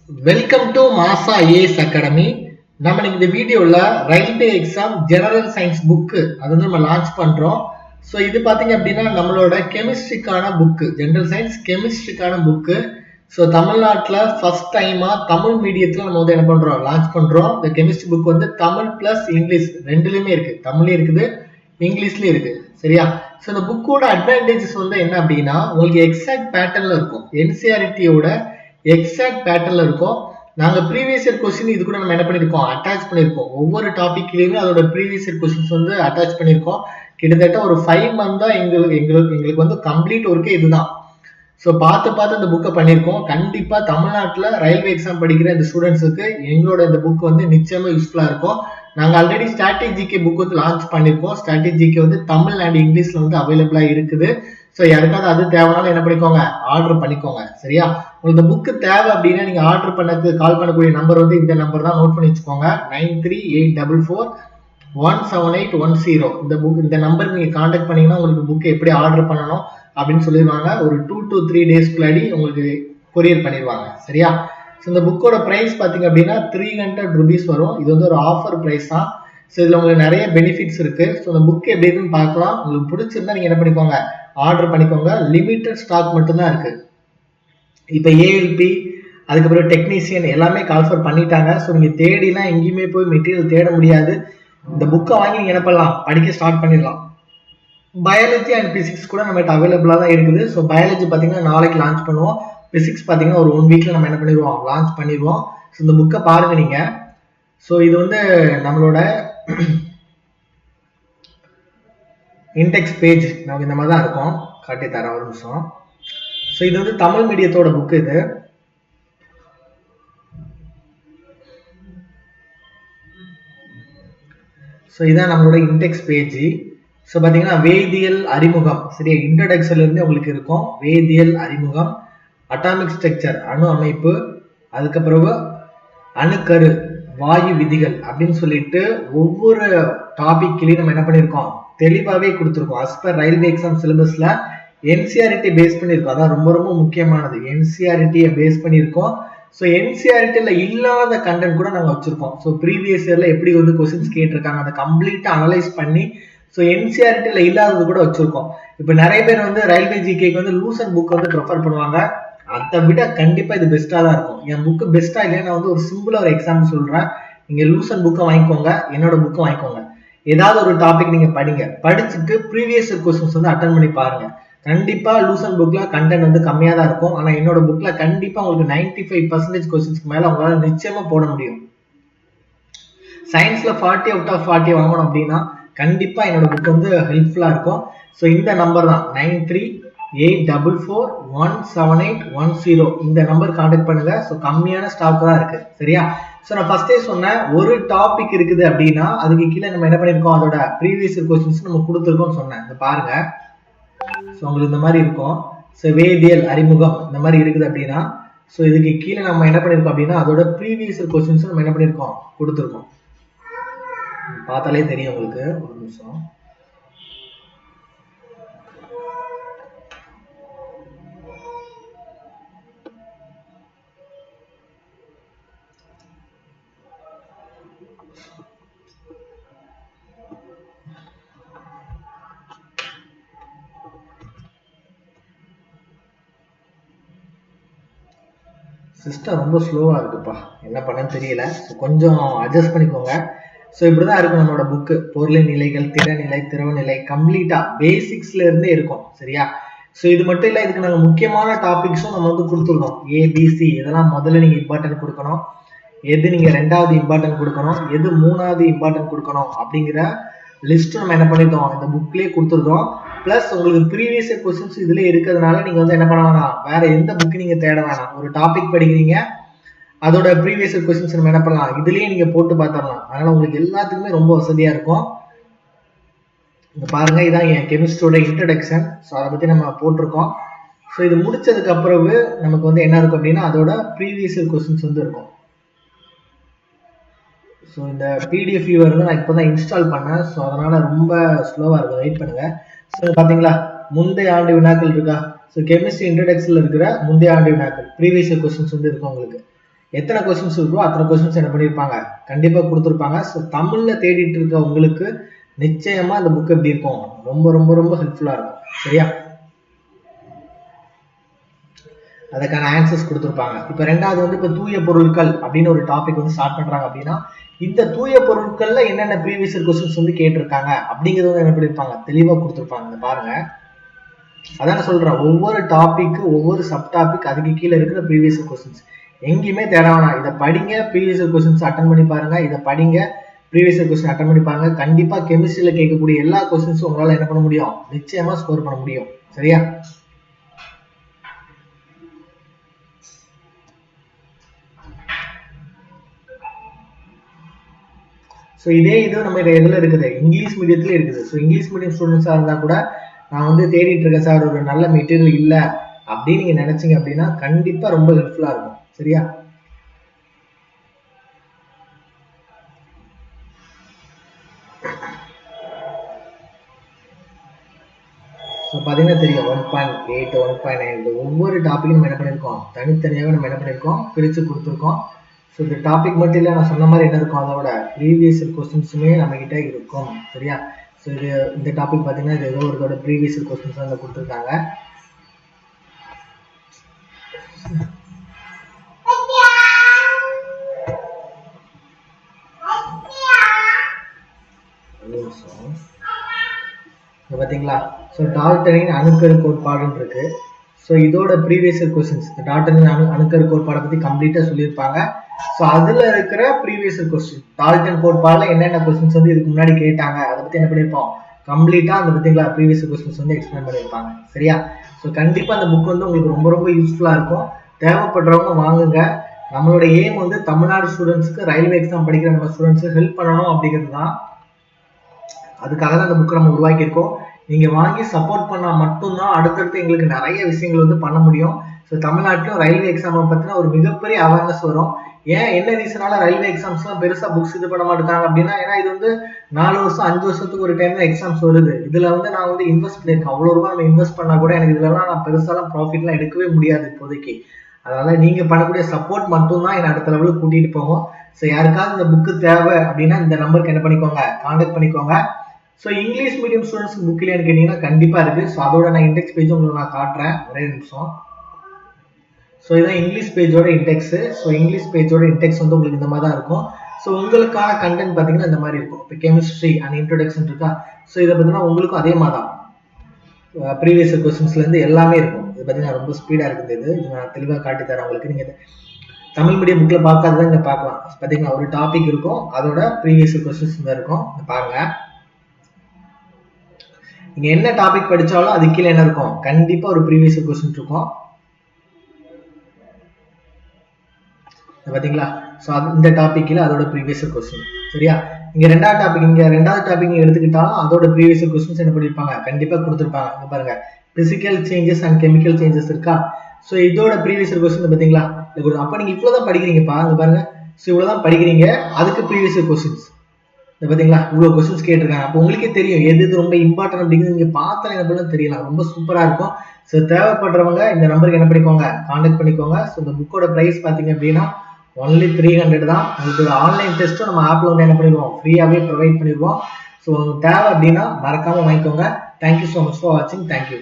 Welcome to Masa IAS Academy. நம்ம இந்த வீடியோல railway exam general science book அது வந்து நம்ம லான்ச் பண்றோம். ஸோ இது பார்த்தீங்க அப்படின்னா நம்மளோட கெமிஸ்ட்ரிக்கான புக்கு, ஜெனரல் சயின்ஸ் கெமிஸ்ட்ரிக்கான புக்கு. ஸோ தமிழ்நாட்டில் ஃபர்ஸ்ட் டைமா தமிழ் மீடியத்தில் நம்ம வந்து என்ன பண்றோம், லான்ச் பண்றோம். இந்த கெமிஸ்ட்ரி புக் வந்து தமிழ் பிளஸ் இங்கிலீஷ் ரெண்டுலையுமே இருக்கு, தமிழ்லையும் இருக்குது இங்கிலீஷ்லயும் இருக்கு. சரியா? ஸோ இந்த புக்கோட அட்வான்டேஜஸ் வந்து என்ன அப்படின்னா உங்களுக்கு எக்ஸாக்ட் பேட்டர்ன்ல இருக்கும், என்சிஆர்டியோட எக்ஸாக்ட் பேட்டர்ன்ல இருக்கும். நாங்க ப்ரீவியஸ் இயர் கொஸ்டின் இது கூட நம்ம என்ன பண்ணிருக்கோம், அட்டாச் பண்ணிருக்கோம். ஒவ்வொரு டாபிக்லயுமே அதோட ப்ரீவியஸ் இயர் கொஸ்டின்ஸ் வந்து அட்டாச் பண்ணிருக்கோம். கிட்டத்தட்ட ஒரு 5 மந்த் தான் எங்களுக்கு வந்து கம்ப்ளீட் ஒர்க்கே இதுதான். ஸோ பார்த்து இந்த புக்கை பண்ணியிருக்கோம். கண்டிப்பா தமிழ்நாட்டில் ரயில்வே எக்ஸாம் படிக்கிற இந்த ஸ்டூடெண்ட்ஸுக்கு எங்களோட இந்த புக் வந்து நிச்சயமா யூஸ்ஃபுல்லா இருக்கும். நாங்கள் ஆல்ரெடி ஸ்ட்ராட்டஜிக்கு புக் வந்து லான்ச் பண்ணியிருக்கோம். ஸ்ட்ராட்டஜிக்கு வந்து தமிழ் அண்ட் இங்கிலீஷ்ல வந்து அவைலபிளா இருக்குது. ஸோ யாருக்காவது அது தேவைனாலும் என்ன பண்ணிக்கோங்க, ஆர்டர் பண்ணிக்கோங்க. சரியா? உங்களுக்கு இந்த புக்கு தேவை அப்படின்னா நீங்க ஆர்டர் பண்ணதுக்கு கால் பண்ணக்கூடிய நம்பர் வந்து இந்த நம்பர் தான், நோட் பண்ணி வச்சுக்கோங்க. 9384417810. இந்த நம்பருக்கு நீங்க கான்டாக்ட் பண்ணீங்கன்னா உங்களுக்கு புக் எப்படி ஆர்டர் பண்ணணும் அப்படின்னு சொல்லிடுவாங்க. ஒரு 2 to 3 டேஸ்க்குள்ளாடி உங்களுக்கு கொரியர் பண்ணிடுவாங்க. சரியா? ஸோ இந்த புக்கோட ப்ரைஸ் பார்த்தீங்க அப்படின்னா 300 rupees வரும். இது வந்து ஒரு ஆஃபர் ப்ரைஸ் தான். ஸோ இதில் உங்களுக்கு நிறைய பெனிஃபிட்ஸ் இருக்கு. ஸோ இந்த புக் எப்படி இருக்குன்னு பார்க்கலாம். உங்களுக்கு பிடிச்சிருந்தா நீங்க என்ன பண்ணிக்கோங்க, ஆர்டர் பண்ணிக்கோங்க. லிமிட்டட் ஸ்டாக் மட்டும்தான் இருக்கு. இப்போ ஏஎல்பி அதுக்கப்புறம் டெக்னீஷியன் எல்லாமே கால்ஃபர் பண்ணிட்டாங்க. ஸோ நீங்க தேடிலாம் எங்கேயுமே போய் மெட்டீரியல் தேட முடியாது. இந்த புக்கை வாங்கி நீங்க என்ன பண்ணலாம், படிக்க ஸ்டார்ட் பண்ணிடலாம். பயாலஜி அண்ட் பிசிக்ஸ் கூட நம்மகிட்ட அவைலபிளாக தான் இருக்குது. ஸோ பயாலஜி பார்த்தீங்கன்னா நாளைக்கு லான்ச் பண்ணுவோம். பிசிக்ஸ் பார்த்தீங்கன்னா ஒரு 1 வீக்ல நம்ம என்ன பண்ணிடுவோம், லான்ச் பண்ணிடுவோம். ஸோ இந்த புக்கை பாருங்க நீங்க. ஸோ இது வந்து நம்மளோட இன்டெக்ஸ் பேஜ் நமக்கு இந்த மாதிரி தான் இருக்கும். காட்டி தரேன் ஒரு நிமிஷம். ஸோ இது வந்து தமிழ் மீடியத்தோட புக்கு இது. ஸோ இதான் நம்மளோட இன்டெக்ஸ் பேஜ். ஸோ பார்த்தீங்கன்னா வேதியியல் அறிமுகம், சரியா, இன்ட்ரடக்ஷன்ல இருந்து உங்களுக்கு இருக்கும். வேதியியல் அறிமுகம், அட்டாமிக் ஸ்ட்ரக்சர் அணு அமைப்பு, அதுக்கப்புறம் அணுக்கரு, வாயு விதிகள் அப்படின்னு சொல்லிட்டு ஒவ்வொரு டாபிக்லயும் நம்ம என்ன பண்ணியிருக்கோம், தெளிவாகவே கொடுத்துருக்கோம். அஸ் பர் ரயில்வே எக்ஸாம் சிலபஸ்ல என்சிஆர்டி பேஸ் பண்ணியிருக்கோம். அதான் ரொம்ப ரொம்ப முக்கியமானது, என்சிஆர்டியை பேஸ் பண்ணியிருக்கோம். ஸோ என்சிஆர்டியில் இல்லாத கண்டென்ட் கூட நாங்கள் வச்சிருக்கோம். ஸோ ப்ரீவியஸ் இயர்ல எப்படி வந்து கொஸ்டின்ஸ் கேட்டிருக்காங்க அதை கம்ப்ளீட்டா அனலைஸ் பண்ணி ஸோ என்சிஆர்டியில் இல்லாதது கூட வச்சிருக்கோம். இப்போ நிறைய பேர் வந்து ரயில்வே ஜிகேக்கு வந்து லூசன் புக் வந்து ப்ரிஃபர் பண்ணுவாங்க. அதை விட கண்டிப்பா இது பெஸ்டா தான் இருக்கும். என் புக்கு பெஸ்டா இல்லையா, நான் வந்து ஒரு சிம்பிளா ஒரு எக்ஸாம்பிள் சொல்றேன். நீங்க லூசன் புக்கை வாங்கிக்கோங்க, என்னோட புக்கை வாங்கிக்கோங்க. ஏதாவது ஒரு டாபிக் நீங்க படிங்க, படிச்சுட்டு ப்ரீவியஸ் கொஸ்டின்ஸ் வந்து அட்டன் பண்ணி பாருங்க. கண்டிப்பா லூசன் புக்ல கண்டென்ட் வந்து கம்மியா தான் இருக்கும். ஆனா என்னோட புக்ல கண்டிப்பா உங்களுக்கு 95% கொஸ்டின்ஸ்க்கு மேல உங்களால நிச்சயமா போட முடியும். சயின்ஸ்ல 40 out of 40 வாங்கணும் அப்படின்னா கண்டிப்பா என்னோட புக் வந்து ஹெல்ப்ஃபுல்லா இருக்கும். ஸோ இந்த நம்பர் தான் 9384417810. இந்த நம்பர் கான்டாக்ட் பண்ணுங்க. ஸோ கம்மியான ஸ்டாக் தான் இருக்கு. சரியா? ஸோ நான் ஃபர்ஸ்டே சொன்னேன், ஒரு டாபிக் இருக்குது அப்படின்னா அதுக்கு கீழே நம்ம என்ன பண்ணிருக்கோம், அதோட ப்ரீவியஸ் கொஸ்டின்ஸ் நம்ம கொடுத்துருக்கோம்னு சொன்னேன். இந்த பாருங்க. ஸோ உங்களுக்கு இந்த மாதிரி இருக்கும். ஸோ வேதியியல் அறிமுகம் இந்த மாதிரி இருக்குது அப்படின்னா ஸோ இதுக்கு கீழே நம்ம என்ன பண்ணிருக்கோம் அப்படின்னா அதோட ப்ரீவியஸ் கொஸ்டின்ஸ் நம்ம என்ன பண்ணிருக்கோம், கொடுத்துருக்கோம். பார்த்தாலே தெரியும் உங்களுக்கு. ஒரு நிமிஷம். சிஸ்டம் ரொம்ப ஸ்லோவாக இருக்குப்பா, என்ன பண்ணன்னு தெரியல. கொஞ்சம் அட்ஜஸ்ட் பண்ணிக்கோங்க. ஸோ இப்படிதான் இருக்கும் நம்மளோட புக்கு. பொருளின் நிலைகள், திறநிலை, திரவநிலை கம்ப்ளீட்டா பேசிக்ஸ்ல இருந்தே இருக்கும். சரியா? ஸோ இது மட்டும் இல்லை, இதுக்கு நாங்கள் முக்கியமான டாபிக்ஸும் நம்ம வந்து கொடுத்துருக்கோம். ஏபிசி இதெல்லாம் முதல்ல நீங்க இம்பார்ட்டன்ட் கொடுக்கணும், எது நீங்க 2வது இம்பார்ட்டன்ட் கொடுக்கணும், எது 3வது இம்பார்ட்டன்ட் கொடுக்கணும் அப்படிங்கிற லிஸ்ட் நம்ம என்ன பண்ணிட்டோம், இந்த புக்லயே கொடுத்துருக்கோம். பிளஸ் உங்களுக்கு ப்ரீவியஸ் கொஸ்டின்ஸ் இதுல இருக்கிறதுனால நீங்க வந்து என்ன பண்ண வேணாம், வேற எந்த புக் நீங்க தேட வேணாம். ஒரு டாபிக் படிக்கிறீங்க, அதோட ப்ரீவியஸ் கொஸ்டின்ஸ் நம்ம என்ன பண்ணலாம், இதுலயே நீங்க போட்டு பார்த்துடலாம். அதனால உங்களுக்கு எல்லாத்துக்குமே ரொம்ப வசதியா இருக்கும். இங்க பாருங்க, இதான் என் கெமிஸ்ட்ரியோட இன்ட்ரடக்ஷன். ஸோ அதை பத்தி நம்ம போட்டிருக்கோம். ஸோ இது முடிச்சதுக்கு அப்புறம் நமக்கு வந்து என்ன இருக்கும் அப்படின்னா அதோட ப்ரீவியஸ் கொஸ்டின்ஸ் வந்து இருக்கும். ஸோ இந்த பிடிஎஃப் வியூவர் வந்து நான் இப்போ தான் இன்ஸ்டால் பண்ணேன். ஸோ அதனால ரொம்ப ஸ்லோவாக இருக்கும், வெயிட் பண்ணுங்க. ஸோ பார்த்தீங்களா, முந்தைய ஆண்டு வினாக்கள் இருக்கா? ஸோ கெமிஸ்ட்ரி இன்ட்ரடக்ஷன்ல இருக்கிற முந்தைய ஆண்டு வினாக்கள் ப்ரீவியஸ் கொஸ்டின்ஸ் வந்து இருக்கும் உங்களுக்கு. எத்தனை கொஸ்டின்ஸ் இருக்கோ அத்தனை கொஸ்டின்ஸ் என்ன பண்ணியிருப்பாங்க, கண்டிப்பா கொடுத்துருப்பாங்க. ஸோ தமிழ்ல தேடிட்டு இருக்க உங்களுக்கு நிச்சயமா இந்த புக் எப்படி இருக்கும், ரொம்ப ரொம்ப ரொம்ப ஹெல்ப்ஃபுல்லா இருக்கும். சரியா? அதுக்கான ஆன்சர்ஸ் கொடுத்துருப்பாங்க. இப்போ ரெண்டாவது வந்து இப்போ தூய பொருட்கள் அப்படின்னு ஒரு டாபிக் வந்து ஸ்டார்ட் பண்றாங்க அப்படின்னா, இந்த தூய பொருட்கள்ல என்னென்ன ப்ரீவியஸ் கொஸ்டின்ஸ் வந்து கேட்டிருக்காங்க அப்படிங்கிறது வந்து என்ன பண்ணிருப்பாங்க, தெளிவா கொடுத்துருப்பாங்க. பாருங்க, அதான் நான் சொல்றேன், ஒவ்வொரு டாபிக் ஒவ்வொரு சப் டாபிக் அதுக்கு கீழே இருக்கிற ப்ரீவியஸ் கொஸ்டின்ஸ் எங்கேயுமே தேட வேணாம். இதை படிங்க, ப்ரீவியஸ் கொஸ்டின்ஸ் அட்டன் பண்ணி பாருங்க. இதை படிங்க, ப்ரீவியஸ் கொஸ்டின் அட்டன் பண்ணி பாருங்க. கண்டிப்பா கெமிஸ்ட்ரியில கேட்கக்கூடிய எல்லா கொஸ்டின்ஸும் உங்களால என்ன பண்ண முடியும், நிச்சயமா ஸ்கோர் பண்ண முடியும். சரியா? ஸோ இதே இது நம்ம எதில் இருக்குது, இங்கிலீஷ் மீடியத்துல இருக்குது. ஸோ இங்கிலீஷ் மீடியம் ஸ்டூடெண்ட்ஸாக இருந்தால் கூட நான் வந்து தேடிட்டு இருக்கேன் சார், ஒரு நல்ல மெட்டீரியல் இல்லை அப்படின்னு நீங்கள் நினைச்சீங்க அப்படின்னா கண்டிப்பாக ரொம்ப ஹெல்ப்ஃபுல்லாக இருக்கும். சரியா? ஸோ பார்த்தீங்கன்னா தெரியும் 1.8 1.9 ஒவ்வொரு டாப்பிக்கும் நம்ம என்ன பண்ணியிருக்கோம், தனித்தனியாக நம்ம என்ன பண்ணியிருக்கோம், பிரித்து கொடுத்துருக்கோம். ஸோ இந்த டாபிக் மட்டும் இல்லை, நான் சொன்ன மாதிரி என்ன இருக்கும், அதோட ப்ரீவியஸ் கொஸ்டின்ஸுமே நம்மகிட்ட இருக்கும். சரியா? ஸோ இது இந்த டாபிக் பார்த்தீங்கன்னா இது ஏதோ ஒரு இதோட ப்ரீவியஸ் கொஸ்டின்ஸ் அதில் கொடுத்துருக்காங்க. பார்த்தீங்களா? ஸோ டால்டனின் அணுக்கரு கோட்பாடுன்னு இருக்கு. ஸோ இதோட ப்ரீவியஸ் கொஸ்டின்ஸ் டால்டனின் அணுக்கரு கோட்பாடை பற்றி கம்ப்ளீட்டாக சொல்லியிருப்பாங்க. ஸோ அதில் இருக்கிற ப்ரீவியஸ் கொஸ்டின் டால்டன் கோட்பாடில் என்னென்ன கொஸ்டின்ஸ் வந்து இதுக்கு முன்னாடி கேட்டாங்க அதை பற்றி என்ன பண்ணியிருப்போம், கம்ப்ளீட்டாக அந்த பார்த்தீங்களா ப்ரீவியஸ் கொஸ்டின்ஸ் வந்து எக்ஸ்பிளைன் பண்ணியிருப்பாங்க. சரியா? ஸோ கண்டிப்பாக அந்த புக் வந்து உங்களுக்கு ரொம்ப ரொம்ப யூஸ்ஃபுல்லாக இருக்கும். தேவைப்படுறவங்க வாங்குங்க. நம்மளோட எய்ம் வந்து தமிழ்நாடு ஸ்டூடெண்ட்ஸ்க்கு ரயில்வே எக்ஸாம் படிக்கிற நம்ம ஸ்டூடெண்ட்ஸுக்கு ஹெல்ப் பண்ணணும் அப்படிங்கிறது தான். அதுக்காக தான் அந்த புக்கை நம்ம உருவாக்கியிருக்கோம். நீங்கள் வாங்கி சப்போர்ட் பண்ணால் மட்டும்தான் அடுத்தடுத்து எங்களுக்கு நிறைய விஷயங்கள் வந்து பண்ண முடியும். ஸோ தமிழ்நாட்டிலும் ரயில்வே எக்ஸாமை பற்றின ஒரு மிகப்பெரிய அவேர்னஸ் வரும். ஏன் என்ன ரீசனால ரயில்வே எக்ஸாம்ஸ்லாம் பெருசாக புக்ஸ் இது பண்ண மாட்டாங்க அப்படின்னா, ஏன்னா இது வந்து 4 வருஷம் 5 வருஷத்துக்கு ஒரு டைம் தான் எக்ஸாம்ஸ் வருது. இதில் வந்து நான் வந்து இன்வெஸ்ட் பண்ணியிருக்கேன். அவ்வளோ ரூபா நம்ம இன்வெஸ்ட் பண்ணால் கூட எனக்கு இதெல்லாம் நான் பெருசாலாம் ப்ராஃபிட்லாம் எடுக்கவே முடியாது இப்போதைக்கு. அதனால நீங்கள் பண்ணக்கூடிய சப்போர்ட் மட்டும்தான் என்னை அடுத்த லெவலுக்கு கூட்டிகிட்டு போகும். ஸோ யாருக்காவது இந்த புக்கு தேவை அப்படின்னா இந்த நம்பருக்கு என்ன பண்ணிக்கோங்க, கான்டாக்ட் பண்ணிக்கோங்க. ஸோ இங்கிலீஷ் மீடியம் ஸ்டூடெண்ட்ஸ்க்கு புக் இல்லையான்னு கேட்டிங்கன்னா கண்டிப்பாக இருக்குது. ஸோ அதோட நான் இண்டெக்ஸ் பேஜ் உங்களுக்கு நான் காட்டுறேன், ஒரே நிமிஷம். ஸோ இதுதான் இங்கிலீஷ் பேஜோட இண்டெக்ஸு. ஸோ இங்கிலீஷ் பேஜோட இண்டெக்ஸ் வந்து உங்களுக்கு இந்த மாதிரி தான் இருக்கும். ஸோ உங்களுக்கான கண்டென்ட் பார்த்தீங்கன்னா இந்த மாதிரி இருக்கும். இப்போ கெமிஸ்ட்ரி அண்ட் இன்ட்ரோடக்ஷன் இருக்கா, ஸோ இதை பார்த்தீங்கன்னா உங்களுக்கும் அதே மாதிரி தான் ப்ரீவியஸ் கொஸ்டின்ஸ்லேருந்து எல்லாமே இருக்கும். இது பார்த்தீங்கன்னா ரொம்ப ஸ்பீடாக இருக்குது. இது நான் தெளிவாக காட்டி தரேன் உங்களுக்கு. நீங்கள் தமிழ் மீடியம் புக்கில் பார்க்காததான் இங்கே பார்க்கலாம். பார்த்தீங்கன்னா ஒரு டாபிக் இருக்கும், அதோட ப்ரீவியஸ் கொஸ்டின்ஸ் தான் இருக்கும். பாருங்கள், நீங்க என்ன டாபிக் படிச்சாலும் அது கீழே என்ன இருக்கும், கண்டிப்பா ஒரு ப்ரீவியஸ் கொஸ்டின் இருக்கும். பாத்தீங்களா? சோ இந்த டாபிக் கீழே அதோட ப்ரீவியஸ் கொஸ்டின். சரியா? இங்க ரெண்டாவது டாபிக் நீங்க எடுத்துக்கிட்டாலும் அதோட ப்ரீவியஸ் கொஸ்டின்ஸ் என்ன பண்ணிருப்பாங்க, கண்டிப்பா கொடுத்துருப்பாங்க. இங்க பாருங்க, physical changes and chemical changes இருக்கா. சோ இதோட ப்ரீவியஸ் கொஸ்டின் பாத்தீங்களா, அப்ப நீங்க இவ்வளவுதான் படிக்கிறீங்கப்பா. இங்க பாருங்க, சோ இவ்வளவுதான் படிக்கிறீங்க, அதுக்கு ப்ரீவியஸ் கொஸ்டின்ஸ் பார்த்தீங்களா, இவ்வளோ கொஸ்டின்ஸ் கேட்டிருக்காங்க. அப்போ உங்களுக்கே தெரியும் எது எது ரொம்ப இம்பார்ட்டன்ட் அப்படிங்கிறது நீங்கள் பார்த்தாலே என்ன பண்ணலாம் தெரியலாம். ரொம்ப சூப்பராக இருக்கும். ஸோ தேவைப்படுறவங்க இந்த நம்பருக்கு என்ன பண்ணிக்கோங்க, கான்டாக்ட் பண்ணிக்கோங்க. ஸோ இந்த புக்கோட ப்ரைஸ் பார்த்தீங்க அப்படின்னா ஒன்லி 300 தான். உங்களுக்கு ஒரு ஆன்லைன் டெஸ்ட்டும் நம்ம ஆப்பில் வந்து என்ன பண்ணிடுவோம், ஃப்ரீயாகவே ப்ரொவைட் பண்ணிடுவோம். ஸோ தேவை அப்படின்னா மறக்காமல் வாங்கிக்கோங்க. தேங்க்யூ ஸோ மச் ஃபார் வாட்சிங். தேங்க்யூ.